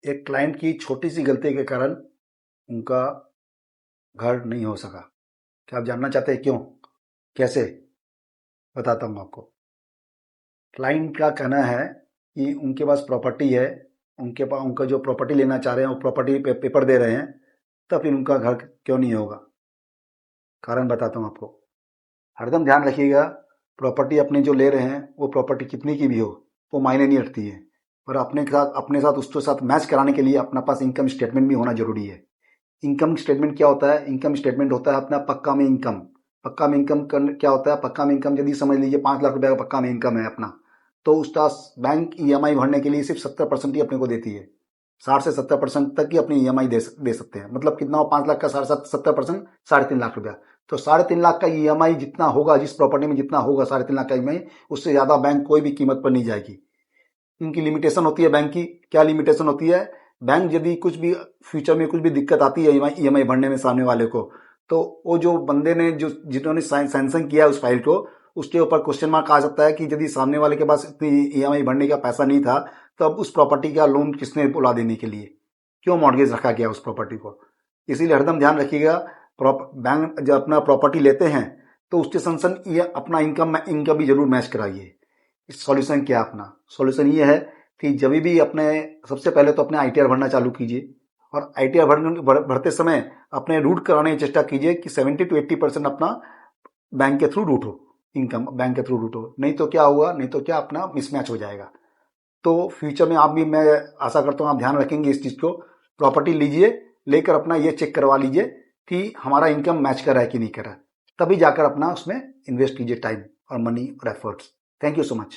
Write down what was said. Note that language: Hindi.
एक क्लाइंट की छोटी सी गलती के कारण उनका घर नहीं हो सका। क्या आप जानना चाहते हैं क्यों, कैसे? बताता हूँ आपको। क्लाइंट का कहना है कि उनके पास प्रॉपर्टी है, उनका जो प्रॉपर्टी लेना चाह रहे हैं वो प्रॉपर्टी पेपर दे रहे हैं, तब फिर उनका घर क्यों नहीं होगा। कारण बताता हूँ आपको। हरदम ध्यान रखिएगा, प्रॉपर्टी अपने जो ले रहे हैं वो प्रॉपर्टी कितनी की भी हो वो मायने नहीं रखती है, पर अपने साथ उसके साथ मैच कराने के लिए अपने पास इनकम स्टेटमेंट भी होना जरूरी है। इनकम स्टेटमेंट क्या होता है? इनकम स्टेटमेंट होता है अपना पक्का में इनकम। पक्का में इनकम क्या होता है? पक्का में इनकम यदि समझ लीजिए 5 लाख रुपए का पक्का में इनकम है अपना, तो उसका बैंक ईएमआई भरने के लिए सिर्फ 70% ही अपने को देती है। 60 से 70% तक ही अपनी ईएमआई दे सकते हैं। मतलब कितना हो? 5 लाख का 70%, 3.5 लाख रुपया। तो 3.5 लाख का ईएमआई जितना होगा, जिस प्रॉपर्टी में जितना होगा 3.5 लाख का ईएमआई, उससे ज्यादा बैंक कोई भी कीमत पर नहीं जाएगी। इनकी लिमिटेशन होती है बैंक की। क्या लिमिटेशन होती है? बैंक यदि कुछ भी फ्यूचर में कुछ भी दिक्कत आती है ईएमआई भरने में सामने वाले को, तो वो जो बंदे ने जिन्होंने सैंक्शन किया उस फाइल को, उसके ऊपर क्वेश्चन मार्क आ सकता है कि यदि सामने वाले के पास इतनी ईएमआई भरने का पैसा नहीं था, तो अब उस प्रॉपर्टी का लोन किसने बुला देने के लिए, क्यों मॉर्गेज रखा गया उस प्रॉपर्टी को। इसीलिए हरदम ध्यान रखिएगा, बैंक जब अपना प्रॉपर्टी लेते हैं तो उसके संग ये अपना इनकम भी जरूर मैच कराइए। इस सॉल्यूशन क्या अपना सॉल्यूशन ये है कि जब भी अपने सबसे पहले तो अपने आईटीआर भरना चालू कीजिए, और आईटीआर भरते समय अपने रूट कराने की चेष्टा कीजिए कि 70 to 80% अपना बैंक के थ्रू रूट हो, इनकम बैंक के थ्रू रूट हो। नहीं तो क्या हुआ, नहीं तो क्या अपना मिसमैच हो जाएगा। तो फ्यूचर में आप भी, मैं आशा करता हूँ आप ध्यान रखेंगे इस चीज को। प्रॉपर्टी लीजिए, लेकर अपना ये चेक करवा लीजिए कि हमारा इनकम मैच कर रहा है कि नहीं कर रहा है, तभी जाकर अपना उसमें इन्वेस्ट कीजिए टाइम और मनी और efforts. Thank you so much.